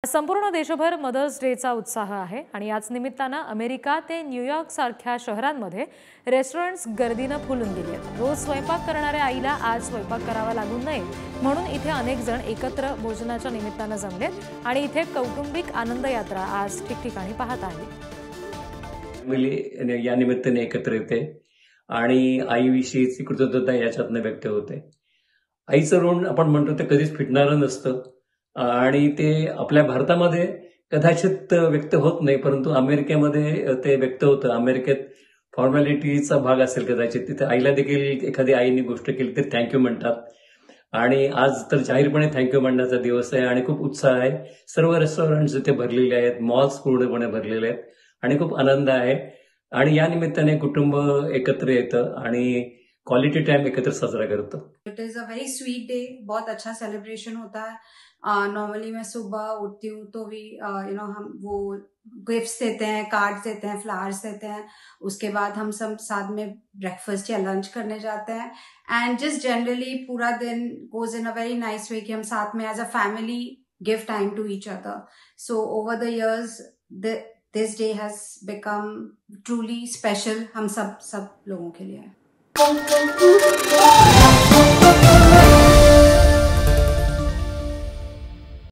संपूर्ण देशभर मदर्स डेचा उत्साह आहे आणि याच निमित्तानं अमेरिका ते न्यूयॉर्क सारख्या शहरांमध्ये रेस्टॉरंट्स गर्दीनं फुलून गेली आहेत। रोज स्वयंपाक करणाऱ्या आईला आज स्वयंपाक करावा लागू नये म्हणून इथे अनेक जण एकत्र भोजनाच्या निमित्तानं जमलेत आणि इथे कौटुंबिक आनंद यात्रा आज ठिकठिकाणी पाहत आहे। फॅमिली या निमित्ताने एकत्र येते आणि आईविषयीची कृतज्ञता याच्यातनं व्यक्त होते। आईचं ऋण आपण म्हणतो ते कधीच फिटणारं नसतं आणि ते आपल्या भारतामध्ये कदाचित व्यक्त होत नाही, परंतु अमेरिकेमध्ये ते व्यक्त होतं। अमेरिकेत फॉर्मॅलिटीचा भाग असेल कदाचित, तिथे आईला देखील एखादी आईने गोष्ट केली तर थँक्यू म्हणतात आणि आज तर जाहीरपणे थँक्यू म्हणण्याचा दिवस आहे आणि खूप उत्साह आहे। सर्व रेस्टॉरंट्स इथे भरलेले आहेत, मॉल्स पूर्णपणे भरलेले आहेत आणि खूप आनंद आहे आणि या निमित्ताने कुटुंब एकत्र येतं आणि क्वालिटी टाइम एकत्र साजरा करतो। It is a very sweet day, बहुत अच्छा सेलिब्रेशन होता है। नॉर्मली मैं सुबह उठती हूँ तो भी हम वो गिफ्ट्स देते हैं, कार्ड्स देते हैं, फ्लावर्स देते हैं। उसके बाद हम सब साथ में ब्रेकफास्ट या लंच करने जाते हैं एंड जस्ट जनरली पूरा दिन goes in a very nice way कि हम साथ में as a family give time to each other. So over the years this day has become truly special हम सब लोगों के लिए।